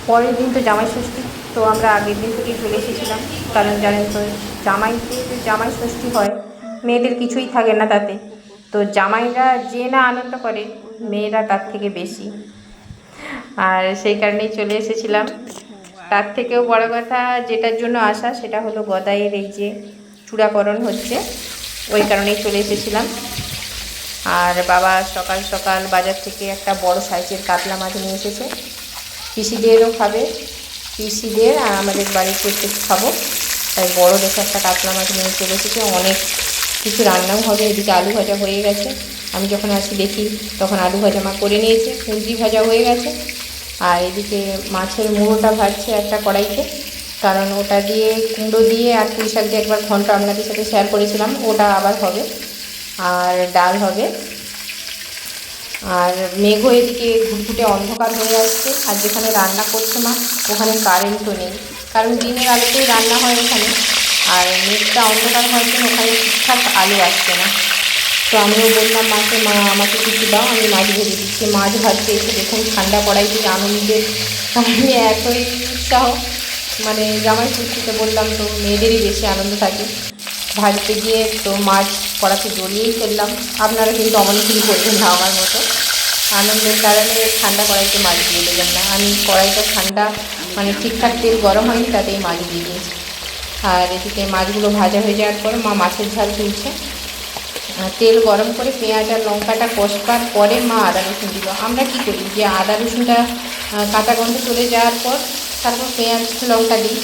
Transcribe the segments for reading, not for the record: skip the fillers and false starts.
পরের দিন তো জামাই ষষ্ঠী, তো আমরা আগের দিন থেকেই চলে এসেছিলাম। কারণ জানেন তো, জামাই ষষ্ঠী হয়, মেয়েদের কিছুই থাকে না তাতে। তো জামাইরা যে না আনন্দ করে, মেয়েরা তার থেকে বেশি। আর সেই কারণেই চলে এসেছিলাম। তার থেকেও বড় কথা যেটার জন্য আসা, সেটা হলো গদাইয়ের এই যে চূড়াকরণ হচ্ছে, ওই কারণেই চলে এসেছিলাম। আর বাবা সকাল সকাল বাজার থেকে একটা বড় সাইজের কাতলা মাছ নিয়ে এসেছে। পিসিদেরও খাবে, পিসিদের আর আমাদের বাড়ির প্রত্যেক খাবো, তাই বড় দেখে একটা কাতলা মাছ নিয়ে চলে এসেছে। অনেক কিছু রান্নাও হবে। এদিকে আলু ভাজা হয়ে গেছে, আমি যখন আসি দেখি তখন আলু ভাজা মা করে নিয়েছে, কুঁদরি ভাজা হয়ে গেছে। আর এদিকে মাছের মুড়োটা ভাজছে একটা কড়াইতে, কারণ ওটা দিয়ে কুমড়ো দিয়ে আর পুঁই শাক দিয়ে একবার ঘন্ট আপনাদের সাথে শেয়ার করেছিলাম, ওটা আবার হবে। আর ডাল হবে। আর মেঘও এদিকে ঘুটঘুটে অন্ধকার হয়ে আসছে। আর যেখানে রান্না করছে মা, ওখানে কারেন্টও নেই, কারণ দিনের আলোতেই রান্না হয় ওখানে। আর মেঘটা অন্ধকার হওয়ার জন্য ওখানে ঠিকঠাক আলো আসছে না। তো আমিও বললাম মাকে, মা আমাকে কিছু দাও, আমি মাছ ভেজে দিচ্ছি। মাছ ভাজতে এসে দেখুন ঠান্ডা কড়াইতে আনন্দের কারণে এতই উৎসাহ, মানে জামাই ষষ্ঠীতে বললাম তো মেয়েদেরই বেশি আনন্দ থাকে। ভাজতে গিয়ে তো মাছ কড়াতে জড়িয়েই ফেললাম। আপনারা কিন্তু অমন কিছু করবেন না আমার মতো, আনন্দের কারণে ঠান্ডা কড়াইতে মাছ দিয়ে দেবেন না। আমি কড়াইটা ঠান্ডা, মানে ঠিকঠাক তেল গরম হয়নি, তাতেই মাছ দিয়ে দিয়েছি। আর এদিকে মাছগুলো ভাজা হয়ে যাওয়ার পর মা মাছের ঝাল তুলছে। তেল গরম করে পেঁয়াজ আর লঙ্কাটা কষবার পরে মা আদা রসুন দিল। আমরা কী করি, যে আদা রসুনটা কাঁচা গন্ধ চলে যাওয়ার পর তারপর পেঁয়াজ লঙ্কা দিই।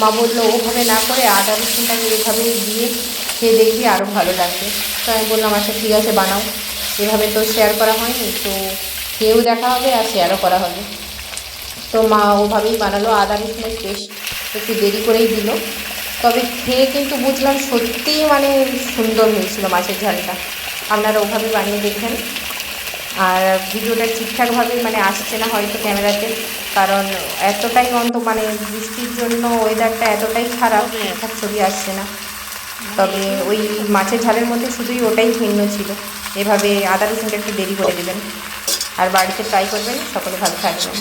মা বললো ওভাবে না করে আদা রসুনটাকে এভাবে দিয়ে খেয়ে দেখবি, আরও ভালো লাগবে। তো আমি বললাম আচ্ছা ঠিক আছে বানাও, এভাবে তো শেয়ার করা হয়নি, তো খেয়েও দেখা হবে আর শেয়ারও করা হবে। তো মা ওভাবেই বানালো, আদা রসুনের পেস্ট একটু দেরি করেই দিল। তবে খেয়ে কিন্তু বুঝলাম সত্যিই মানে সুন্দর হয়েছিল মাছের ঝালটা। আপনারা ওভাবে বানিয়ে দেখবেন। আর ভিডিওটা ঠিকঠাকভাবে মানে আসছে না হয়তো ক্যামেরাতে, কারণ এতটাই মানে বৃষ্টির জন্য ওয়েদারটা এতটাই খারাপ, ঠিকঠাক ছবি আসছে না। তবে ওই মাছের ঝালের মধ্যে শুধুই ওটাই ভিন্ন ছিল। এভাবে আদা রসুনটা একটু দেরি করে দেবেন, আর বাড়িতে ট্রাই করবেন। সকলে ভালো থাকবেন।